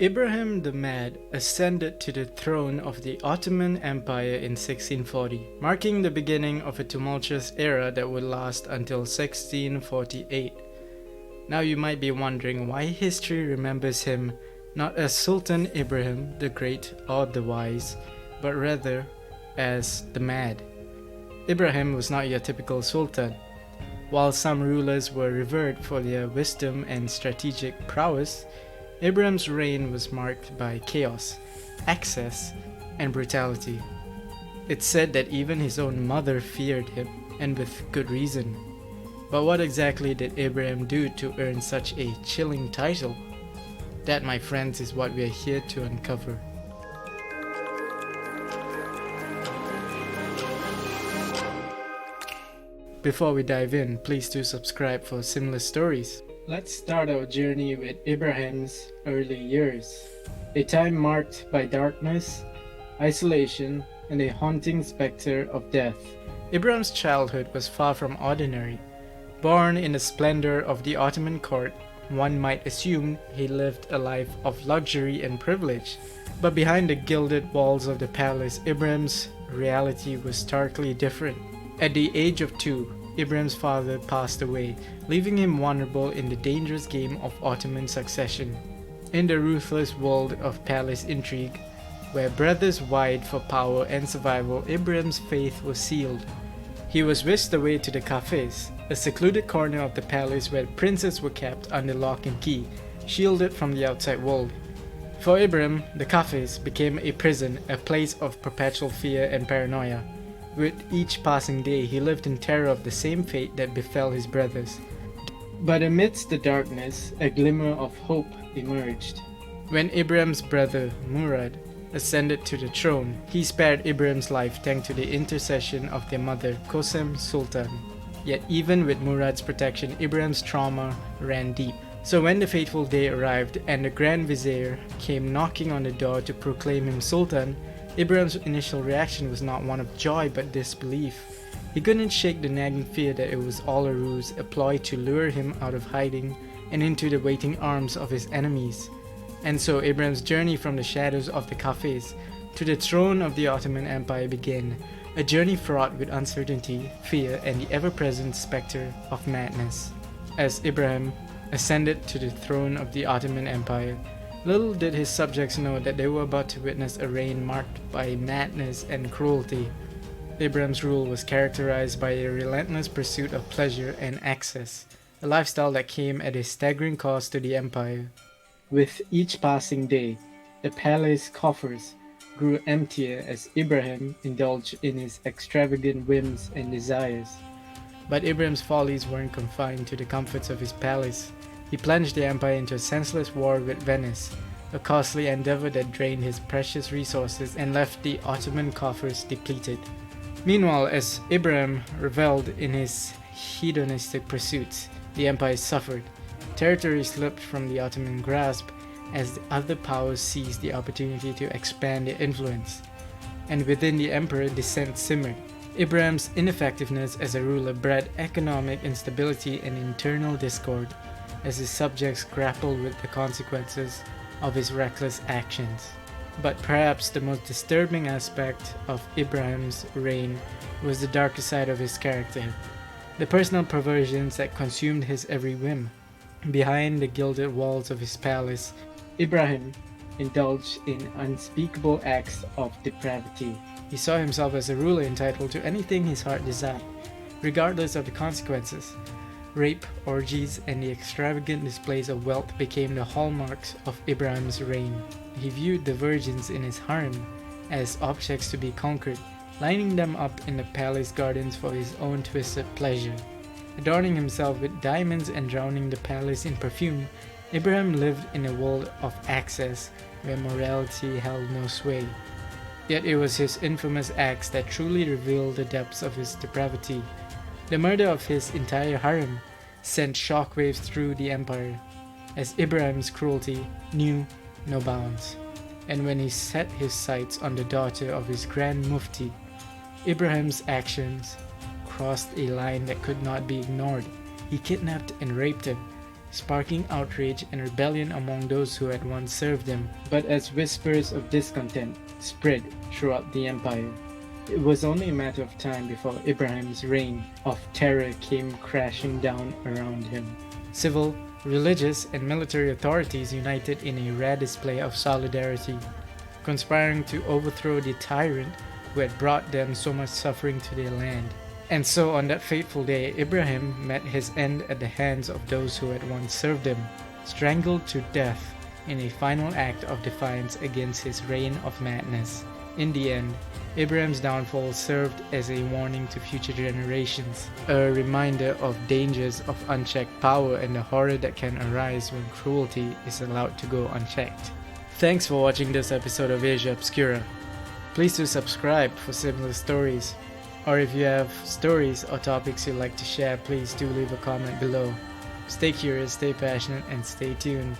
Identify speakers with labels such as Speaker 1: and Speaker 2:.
Speaker 1: Ibrahim the Mad ascended to the throne of the Ottoman Empire in 1640, marking the beginning of a tumultuous era that would last until 1648. Now you might be wondering why history remembers him not as Sultan Ibrahim the Great or the Wise, but rather as the Mad. Ibrahim was not your typical sultan. While some rulers were revered for their wisdom and strategic prowess, Ibrahim's reign was marked by chaos, excess, and brutality. It's said that even his own mother feared him, and with good reason. But what exactly did Ibrahim do to earn such a chilling title? That, my friends, is what we are here to uncover. Before we dive in, please do subscribe for similar stories. Let's start our journey with Ibrahim's early years, a time marked by darkness, isolation, and a haunting specter of death. Ibrahim's childhood was far from ordinary. Born in the splendor of the Ottoman court, one might assume he lived a life of luxury and privilege. But behind the gilded walls of the palace, Ibrahim's reality was starkly different. At the age of 2, Ibrahim's father passed away, leaving him vulnerable in the dangerous game of Ottoman succession. In the ruthless world of palace intrigue, where brothers vied for power and survival, Ibrahim's fate was sealed. He was whisked away to the cafes, a secluded corner of the palace where princes were kept under lock and key, shielded from the outside world. For Ibrahim, the cafes became a prison, a place of perpetual fear and paranoia. With each passing day, he lived in terror of the same fate that befell his brothers. But amidst the darkness, a glimmer of hope emerged. When Ibrahim's brother, Murad, ascended to the throne, he spared Ibrahim's life thanks to the intercession of their mother, Kosem Sultan. Yet even with Murad's protection, Ibrahim's trauma ran deep. So when the fateful day arrived and the Grand Vizier came knocking on the door to proclaim him Sultan, Ibrahim's initial reaction was not one of joy but disbelief. He couldn't shake the nagging fear that it was all a ruse, a ploy to lure him out of hiding and into the waiting arms of his enemies. And so Ibrahim's journey from the shadows of the cafes to the throne of the Ottoman Empire began, a journey fraught with uncertainty, fear, and the ever-present specter of madness. As Ibrahim ascended to the throne of the Ottoman Empire, little did his subjects know that they were about to witness a reign marked by madness and cruelty. Ibrahim's rule was characterized by a relentless pursuit of pleasure and excess, a lifestyle that came at a staggering cost to the empire. With each passing day, the palace coffers grew emptier as Ibrahim indulged in his extravagant whims and desires. But Ibrahim's follies weren't confined to the comforts of his palace. He plunged the empire into a senseless war with Venice, a costly endeavor that drained his precious resources and left the Ottoman coffers depleted. Meanwhile, as Ibrahim reveled in his hedonistic pursuits, the empire suffered. Territory slipped from the Ottoman grasp as the other powers seized the opportunity to expand their influence. And within the emperor, dissent simmered. Ibrahim's ineffectiveness as a ruler bred economic instability and internal discord, as his subjects grappled with the consequences of his reckless actions. But perhaps the most disturbing aspect of Ibrahim's reign was the darker side of his character, the personal perversions that consumed his every whim. Behind the gilded walls of his palace, Ibrahim indulged in unspeakable acts of depravity. He saw himself as a ruler entitled to anything his heart desired, regardless of the consequences. Rape, orgies, and the extravagant displays of wealth became the hallmarks of Ibrahim's reign. He viewed the virgins in his harem as objects to be conquered, lining them up in the palace gardens for his own twisted pleasure. Adorning himself with diamonds and drowning the palace in perfume, Ibrahim lived in a world of excess where morality held no sway. Yet it was his infamous acts that truly revealed the depths of his depravity. The murder of his entire harem sent shockwaves through the empire, as Ibrahim's cruelty knew no bounds. And when he set his sights on the daughter of his Grand Mufti, Ibrahim's actions crossed a line that could not be ignored. He kidnapped and raped her, sparking outrage and rebellion among those who had once served him. But as whispers of discontent spread throughout the empire, it was only a matter of time before Ibrahim's reign of terror came crashing down around him. Civil, religious, and military authorities united in a rare display of solidarity, conspiring to overthrow the tyrant who had brought them so much suffering to their land. And so on that fateful day, Ibrahim met his end at the hands of those who had once served him, strangled to death in a final act of defiance against his reign of madness. In the end, Ibrahim's downfall served as a warning to future generations, a reminder of dangers of unchecked power and the horror that can arise when cruelty is allowed to go unchecked. Thanks for watching this episode of Asia Obscura. Please do subscribe for similar stories. Or if you have stories or topics you'd like to share, please do leave a comment below. Stay curious, stay passionate, and stay tuned.